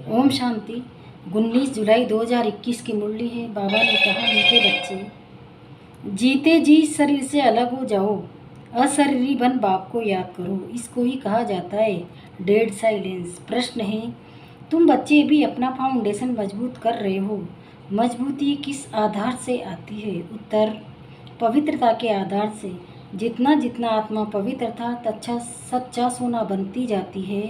ओम शांति। 19 जुलाई 2021 की मुरली है। बाबा ने कहा, मीठे बच्चे, जीते जी शरीर से अलग हो जाओ, अशरीरी बन बाप को याद करो। इसको ही कहा जाता है डेड साइलेंस। प्रश्न है, तुम बच्चे भी अपना फाउंडेशन मजबूत कर रहे हो। मजबूती किस आधार से आती है? उत्तर, पवित्रता के आधार से। जितना जितना आत्मा पवित्र था अच्छा सच्चा सोना बनती जाती है,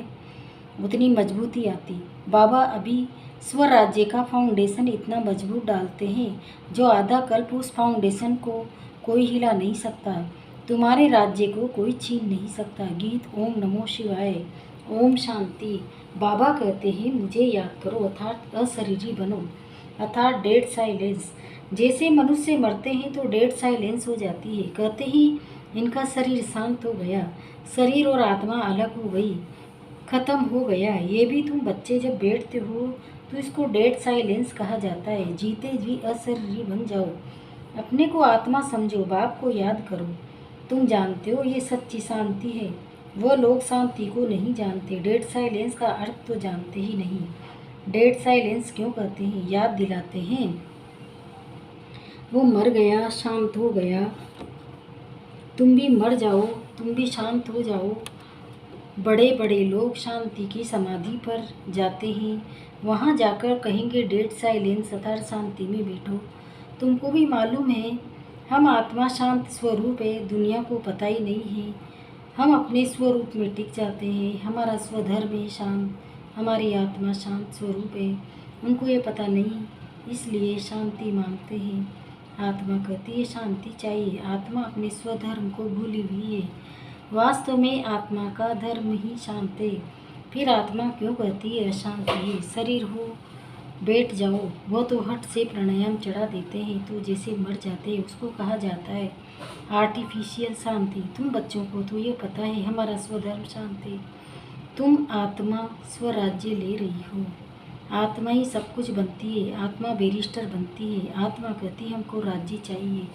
उतनी मजबूती आती। बाबा अभी स्वराज्य का फाउंडेशन इतना मजबूत डालते हैं जो आधा कल्प उस फाउंडेशन को कोई हिला नहीं सकता। तुम्हारे राज्य को कोई छीन नहीं सकता। गीत ओम नमो शिवाय। ओम शांति। बाबा कहते हैं, मुझे याद करो अर्थात अशरीरी बनो, अर्थात डेड साइलेंस। जैसे मनुष्य मरते हैं तो डेड साइलेंस हो जाती है, कहते ही इनका शरीर शांत हो गया, शरीर और आत्मा अलग हो गई, खत्म हो गया। ये भी तुम बच्चे जब बैठते हो तो इसको डेड साइलेंस कहा जाता है। जीते जी अशरीरी बन जाओ, अपने को आत्मा समझो, बाप को याद करो। तुम जानते हो ये सच्ची शांति है। वो लोग शांति को नहीं जानते, डेड साइलेंस का अर्थ तो जानते ही नहीं। डेड साइलेंस क्यों कहते हैं? याद दिलाते हैं, वो मर गया, शांत हो गया। तुम भी मर जाओ, तुम भी शांत हो जाओ। बड़े बड़े लोग शांति की समाधि पर जाते हैं, वहाँ जाकर कहेंगे डेड साइलेंस अर्थात शांति में बैठो। तुमको भी मालूम है हम आत्मा शांत स्वरूप है, दुनिया को पता ही नहीं है। हम अपने स्वरूप में टिक जाते हैं, हमारा स्वधर्म है शांत, हमारी आत्मा शांत स्वरूप है। उनको ये पता नहीं, इसलिए शांति मांगते हैं। आत्मा कहती है शांति चाहिए। आत्मा अपने स्वधर्म को भूली हुई है। वास्तव में आत्मा का धर्म ही शांत है। फिर आत्मा क्यों कहती है अशांत है? शरीर हो बैठ जाओ, वो तो हट से प्राणायाम चढ़ा देते हैं तो जैसे मर जाते हैं, उसको कहा जाता है आर्टिफिशियल शांति। तुम बच्चों को तो ये पता है हमारा स्वधर्म शांत है। तुम आत्मा स्वराज्य ले रही हो, आत्मा ही सब कुछ बनती है, आत्मा बैरिस्टर बनती है। आत्मा कहती है हमको राज्य चाहिए।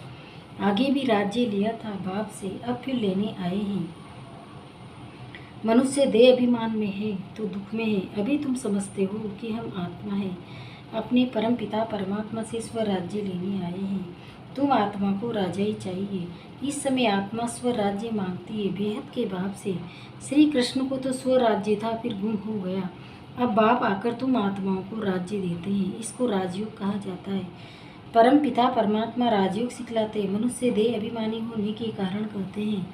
आगे भी राज्य लिया था बाप से, अब फिर लेने आए हैं। मनुष्य देह अभिमान में है तो दुख में है। अभी तुम समझते हो कि हम आत्मा है, अपने परम पिता परमात्मा से स्वराज्य लेने आए हैं। तुम आत्मा को राजा ही चाहिए। इस समय आत्मा स्वराज्य मांगती है बेहद के बाप से। श्री कृष्ण को तो स्वराज्य था, फिर गुम हो गया। अब बाप आकर तुम आत्माओं को राज्य देते हैं, इसको राजयोग कहा जाता है। परम पिता परमात्मा राजयोग सिखलाते हैं। मनुष्य देह अभिमानी होने के कारण कहते हैं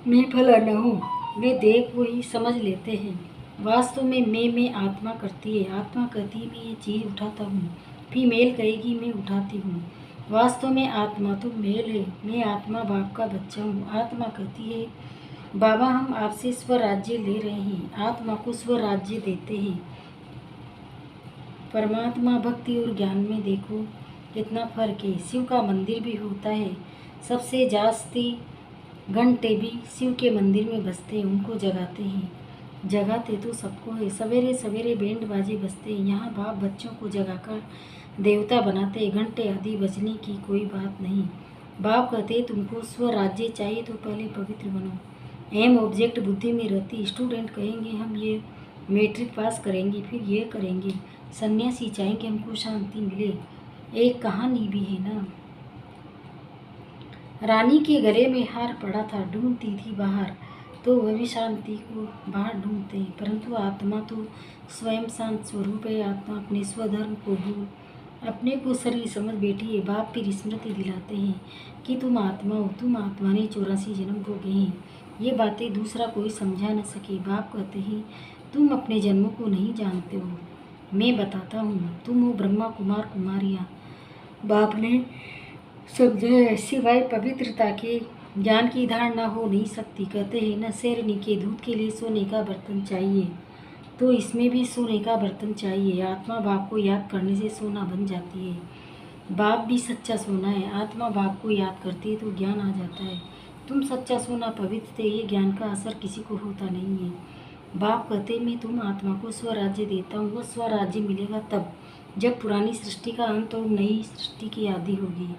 मैं भला न हूँ, मैं देह को ही समझ लेते हैं। वास्तव में मैं आत्मा करती है। आत्मा कहती है मैं ये चीज़ उठाता हूँ, फीमेल कहेगी मैं उठाती हूँ। वास्तव में आत्मा तो मेल है, मैं आत्मा बाप का बच्चा हूँ। आत्मा कहती है बाबा हम आपसे स्वराज्य ले रहे हैं, आत्मा को स्वराज्य देते हैं। परमात्मा भक्ति और ज्ञान में देखो कितना फर्क है। शिव का मंदिर भी होता है, सबसे जास्ती घंटे भी शिव के मंदिर में बजते हैं, उनको जगाते हैं। जगाते तो सबको है, सवेरे सवेरे बैंड बाजे बजते हैं। यहाँ बाप बच्चों को जगाकर देवता बनाते हैं। घंटे आदि बजने की कोई बात नहीं। बाप कहते तुमको स्वराज्य चाहिए तो पहले पवित्र बनो। एम ऑब्जेक्ट बुद्धि में रहती। स्टूडेंट कहेंगे हम ये मैट्रिक पास करेंगे, फिर ये करेंगे। सन्यासी चाहेंगे हमको शांति मिले। एक कहानी भी है ना, रानी के गले में हार पड़ा था, ढूंढती थी बाहर, तो वह भी शांति को बाहर ढूंढते हैं। परंतु आत्मा तो स्वयं शांत स्वरूप है। आत्मा अपने स्वधर्म को भूल अपने को शरीर समझ बैठी है। बाप फिर स्मृति दिलाते हैं कि तुम आत्मा हो, तुम आत्मा ने 84 जन्म भोगे हैं। ये बातें दूसरा कोई समझा न सके। बाप कहते हैं तुम अपने जन्मों को नहीं जानते हो, मैं बताता हूँ। तुम हो ब्रह्मा कुमार कुमारियाँ। बाप ने समझाया सिवाय पवित्रता के ज्ञान की धारणा हो नहीं सकती। कहते हैं न शेरनी के दूध के लिए सोने का बर्तन चाहिए, तो इसमें भी सोने का बर्तन चाहिए। आत्मा बाप को याद करने से सोना बन जाती है। बाप भी सच्चा सोना है। आत्मा बाप को याद करती है तो ज्ञान आ जाता है। तुम सच्चा सोना पवित्र थे, ये ज्ञान का असर किसी को होता नहीं है। बाप कहते मैं तुम आत्मा को स्वराज्य देता हूँ। वो स्वराज्य मिलेगा तब जब पुरानी सृष्टि का अंत और नई सृष्टि की आदि होगी।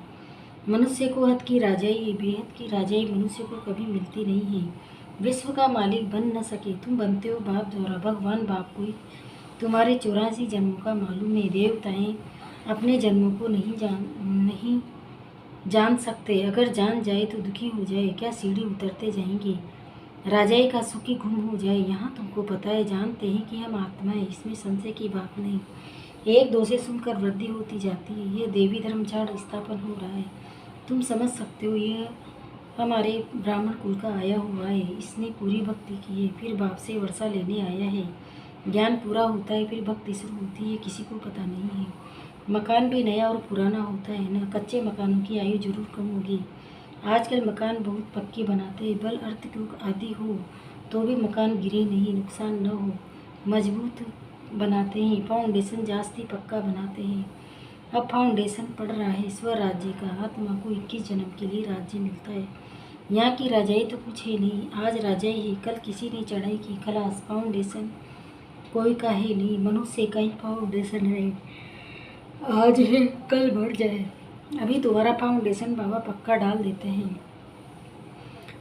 मनुष्य को हद की राजाई, बेहद की राजाई मनुष्य को कभी मिलती नहीं है। विश्व का मालिक बन न सके, तुम बनते हो बाप द्वारा। भगवान बाप को तुम्हारे 84 जन्मों का मालूम है। देवताएं अपने जन्मों को नहीं जान सकते। अगर जान जाए तो दुखी हो जाए। क्या सीढ़ी उतरते जाएंगे राजाई का सुखी गुम हो जाए। यहाँ तुमको पता है, जानते हैं कि हम आत्मा है, इसमें संशय की बात नहीं। एक दो से सुनकर वृद्धि होती जाती है। ये देवी धर्म झाड़ स्थापन हो रहा है, तुम समझ सकते हो। यह हमारे ब्राह्मण कुल का आया हुआ है, इसने पूरी भक्ति की है, फिर बाप से वर्षा लेने आया है। ज्ञान पूरा होता है, फिर भक्ति शुरू होती है, किसी को पता नहीं है। मकान भी नया और पुराना होता है ना। कच्चे मकानों की आयु जरूर कम होगी। आजकल मकान बहुत पक्के बनाते हैं, बल अर्थक्वेक आदि हो तो भी मकान गिरे नहीं, नुकसान न हो, मजबूत बनाते हैं। फाउंडेशन जास्ती पक्का बनाते हैं। अब फाउंडेशन पड़ रहा है स्वराज्य का। आत्मा को 21 जन्म के लिए राज्य मिलता है। यहाँ की राजाई तो कुछ है नहीं, आज राजाई है, कल किसी ने चढ़ाई की, खलास। फाउंडेशन कोई का है नहीं, मनुष्य का ही फाउंडेशन है। आज है कल बढ़ जाए। अभी तुम्हारा फाउंडेशन बाबा पक्का डाल देते हैं।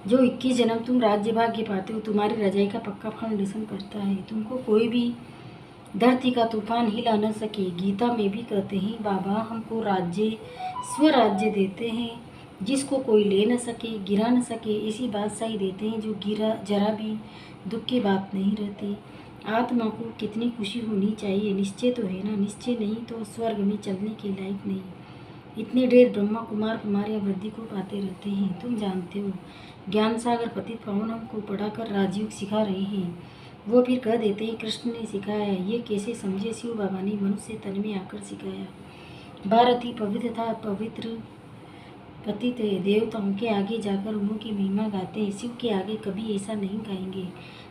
जो 21 जन्म तुम राज्य भाग्य पाते हो, तुम्हारी रजाई का पक्का फाउंडेशन करता है। तुमको कोई भी धरती का तूफान हिला न सके। गीता में भी कहते हैं बाबा हमको राज्य स्वराज्य देते हैं, जिसको कोई ले न सके, गिरा न सके। ऐसी बादशाही देते हैं जो गिरा जरा भी दुख की बात नहीं रहती। आत्मा को कितनी खुशी होनी चाहिए। निश्चय तो है ना, निश्चय नहीं तो स्वर्ग में चलने के लायक नहीं। इतने ढेर ब्रह्मा कुमार कुमारियाँ वृद्धि को पाते रहते हैं, तुम जानते हो। ज्ञान सागर पतित पावन हमको पढ़ाकर राजयोग सिखा रहे हैं। वो फिर कह देते हैं कृष्ण ने सिखाया। ये कैसे समझे? शिव बाबा ने मनुष्य तन में आकर सिखाया। भारत ही पवित्र था, पवित्र पतित है। देवताओं के आगे जाकर उन्हों की महिमा गाते हैं, शिव के आगे कभी ऐसा नहीं गाएंगे।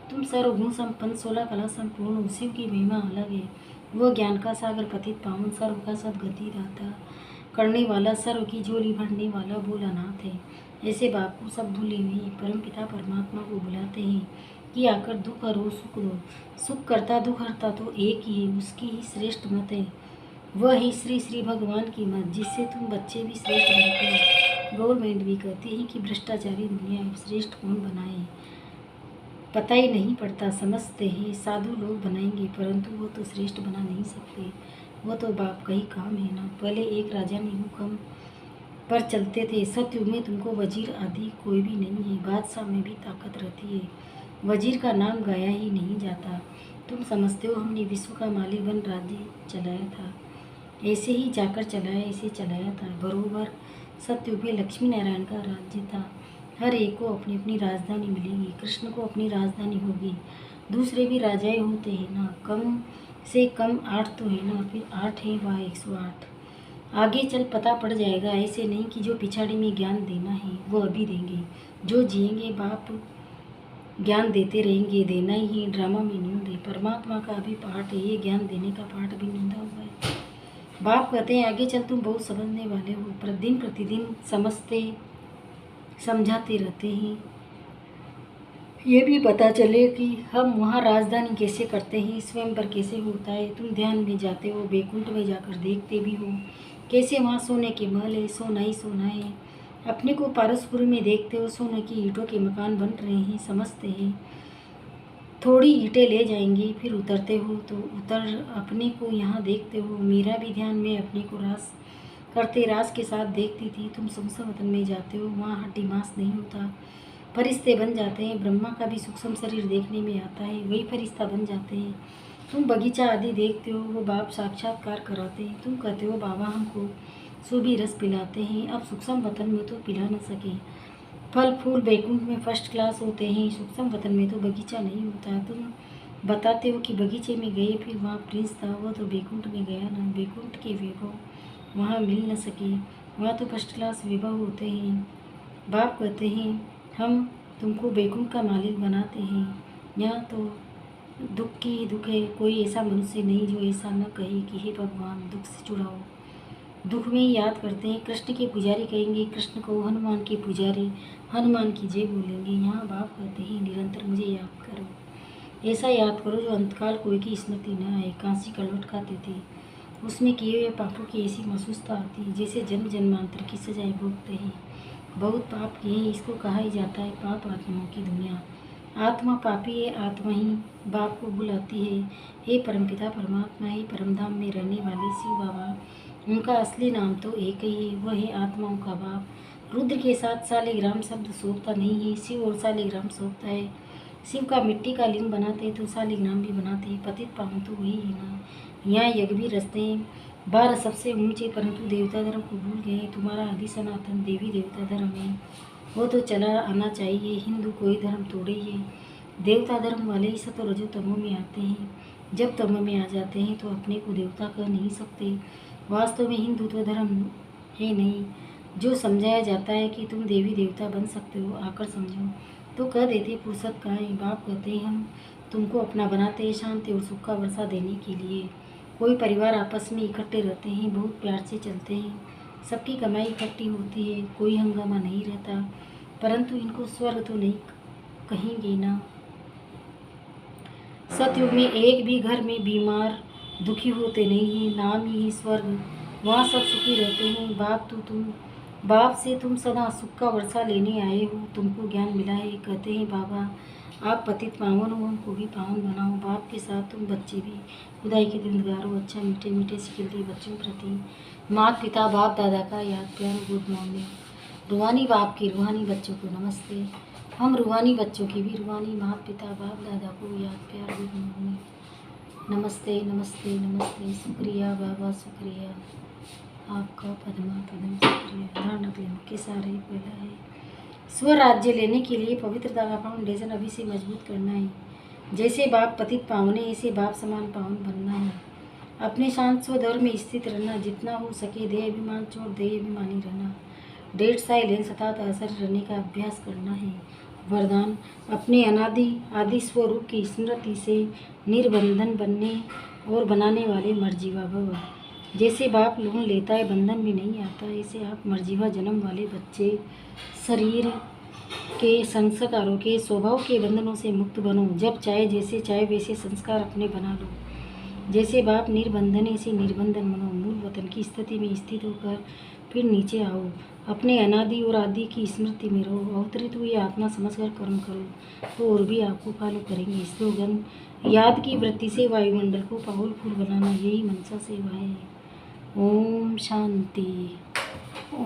तुम सर्वगुण संपन्न 16 कला संपूर्ण हो, शिव की महिमा अलग है। वो ज्ञान का सागर पतित पावन, सर्व का सदगति दाता करने वाला, सर्व की झोली भरने वाला भोलानाथ है। ऐसे बाप को सब भूले हुए परम पिता परमात्मा को बुलाते हैं कि आकर दुख हरो सुख दो। सुख करता दुख हरता तो एक ही है, उसकी ही श्रेष्ठ मत है। वह ही श्री श्री भगवान की मत, जिससे तुम बच्चे भी श्रेष्ठ बनते हो। गवर्नमेंट भी कहती है कि भ्रष्टाचारी दुनिया श्रेष्ठ कौन बनाए, पता ही नहीं पड़ता। समझते हैं साधु लोग बनाएंगे, परंतु वो तो श्रेष्ठ बना नहीं सकते। वो तो बाप का ही काम है ना। पहले एक राजा ने हुक्म पर चलते थे। सतयुग में तुमको वजीर आदि कोई भी नहीं है। बादशाह में भी ताकत रहती है, वजीर का नाम गाया ही नहीं जाता। तुम समझते हो हमने विश्व का मालिक बन राज्य चलाया था, ऐसे ही जाकर चलाया, ऐसे चलाया था। बरोबर सतयुग में लक्ष्मी नारायण का राज्य था। हर एक को अपनी अपनी राजधानी मिलेगी। कृष्ण को अपनी राजधानी होगी। दूसरे भी राजाएं होते हैं ना, कम से कम 8 तो है ना, फिर 8 है वह 108। आगे चल पता पड़ जाएगा। ऐसे नहीं कि जो पिछाड़ी में ज्ञान देना है वो अभी देंगे। जो जिएंगे बाप ज्ञान देते रहेंगे, देना ही है। ड्रामा में नींद है, परमात्मा का अभी पाठ है, ये ज्ञान देने का पाठ भी नींदा हुआ है। बाप कहते हैं आगे चल तुम बहुत समझने वाले हो, पर दिन प्रतिदिन समझते समझाते रहते हैं। ये भी पता चले कि हम वहाँ राजधानी कैसे करते हैं, स्वयंवर कैसे होता है। तुम ध्यान में जाते हो, बैकुंठ में जाकर देखते भी हो कैसे वहाँ सोने के महल है, सोना ही सोना है। अपने को पारसपुर में देखते हो, सोने की ईंटों के मकान बन रहे हैं, समझते हैं। थोड़ी ईंटें ले जाएंगे, फिर उतरते हो तो उतर अपने को यहाँ देखते हो। मेरा भी ध्यान में अपने को रास करते रास के साथ देखती थी। तुम सूक्ष्म वतन में जाते हो, वहाँ हड्डी मांस नहीं होता, फरिश्ते बन जाते हैं। ब्रह्मा का भी सूक्ष्म शरीर देखने में आता है, वही फरिश्ता बन जाते हैं। तुम बगीचा आदि देखते हो, वो बाप साक्षात्कार कराते हैं। तुम कहते हो बाबा हमको सूबी रस पिलाते हैं, अब सूक्ष्म वतन में तो पिला न सके। फल फूल बैकुंठ में फर्स्ट क्लास होते हैं, सूक्ष्म वतन में तो बगीचा नहीं होता। तुम बताते हो कि बगीचे में गए, फिर वहाँ प्रिंस था, वो तो बैकुंठ में गया ना। बैकुंठ के वैभव वहाँ मिल न सके, वहाँ तो फर्स्ट क्लास वैभव होते हैं। बाप कहते हैं हम तुमको बैकुंठ का मालिक बनाते हैं। यहाँ तो दुख की ही दुख है। कोई ऐसा मनुष्य नहीं जो ऐसा न कहे कि हे भगवान दुख से छुड़ाओ। दुख में ही याद करते हैं। कृष्ण के पुजारी कहेंगे कृष्ण को, हनुमान के पुजारी हनुमान की जय बोलेंगे। यहाँ बाप कहते हैं निरंतर मुझे याद करो, ऐसा याद करो जो अंतकाल कोई की स्मृति न आए। कांसी का लौट खाते थे, उसमें किए हुए पापों की ऐसी महसूसता आती है जैसे जन्म जन्मांतर की सजाएं भोगते हैं। बहुत पाप किए हैं, इसको कहा ही जाता है पाप आत्माओं की दुनिया। आत्मा पापी है, आत्मा ही बाप को बुलाती है। हे परमपिता परमात्मा, हे परमधाम में रहने वाले शिव बाबा, उनका असली नाम तो एक ही है, वह है आत्माओं का बाप। रुद्र के साथ शालिग्राम शब्द शोभता नहीं है, शिव और शालिग्राम शोभता है। शिव का मिट्टी का लिंग बनाते तो शालिग्राम भी बनाते, पतित पावन तो वही है ना। यहाँ यज्ञ भी रचते हैं 12 सबसे ऊंचे, परंतु देवता धर्म को भूल गए। तुम्हारा आदि सनातन देवी देवता धर्म है, वो तो चला आना चाहिए। हिंदू कोई धर्म थोड़े ही है, देवता धर्म वाले ही सतो रजो तमो में आते हैं। जब तमो में आ जाते हैं तो अपने को देवता कह नहीं सकते। वास्तव में हिंदुत्व धर्म है नहीं। जो समझाया जाता है कि तुम देवी देवता बन सकते हो, आकर समझो तो कह देते फुर्सत कहाँ है। बाप कहते हैं हम तुमको अपना बनाते हैं शांति और सुख का वर्षा देने के लिए। कोई परिवार आपस में इकट्ठे रहते हैं, बहुत प्यार से चलते हैं, सबकी कमाई इकट्ठी होती है, कोई हंगामा नहीं रहता। परंतु इनको स्वर्ग तो नहीं कहेंगे ना। सतयुग में एक भी घर में बीमार दुखी होते नहीं हैं, नाम ही है स्वर्ग, वहाँ सब सुखी रहते हैं। बाप से तुम सदा सुख का वर्षा लेने आए हो, तुमको ज्ञान मिला है। कहते हैं बाबा आप पतित पावन हो, हमको भी पावन बनाओ। बाप के साथ तुम बच्चे भी खुदाई के दिलदार हो। अच्छा मीठे मीठे सिखल दिए बच्चों प्रति माता पिता बाप दादा का याद प्यार गुड मॉर्निंग। रूहानी बाप की रूहानी बच्चों को नमस्ते। हम रूहानी बच्चों की भी रूहानी माता पिता बाप दादा को याद प्यार गुड मॉर्निंग। नमस्ते नमस्ते नमस्ते। शुक्रिया बाबा शुक्रिया, आपका पद्मा पदम शुक्रिया। धारणा के सारे पहला है स्वराज्य लेने के लिए पवित्रता का फाउंडेशन अभी से मजबूत करना है। जैसे बाप पतित पावन है, ऐसे बाप समान पावन बनना है। अपने शांत स्वदौर में स्थित रहना, जितना हो सके देह अभिमान छोड़ देह अभिमानी रहना। डेढ़ साइलेंस अर्थात असर रहने का अभ्यास करना है। वरदान अपने अनादि आदि स्वरूप की स्मृति से निर्बंधन बनने और बनाने वाले मर्जीवा भव। जैसे बाप लोन लेता है बंधन में नहीं आता, ऐसे आप मर्जीवा जन्म वाले बच्चे शरीर के संस्कारों के स्वभाव के बंधनों से मुक्त बनो। जब चाहे जैसे चाहे वैसे संस्कार अपने बना लो। जैसे बाप निर्बंधन ऐसे निर्बंधन बनो। मूल वतन की स्थिति में स्थित होकर फिर नीचे आओ। अपने अनादि और आदि की स्मृति में रहो। अवतरित हुई आत्मा समझकर कर्म करो तो और भी आपको फॉलो करेंगे। स्लोगन याद की वृत्ति से वायुमंडल को पावरफुल बनाना, यही मनसा सेवा है। ओम शांति। ओम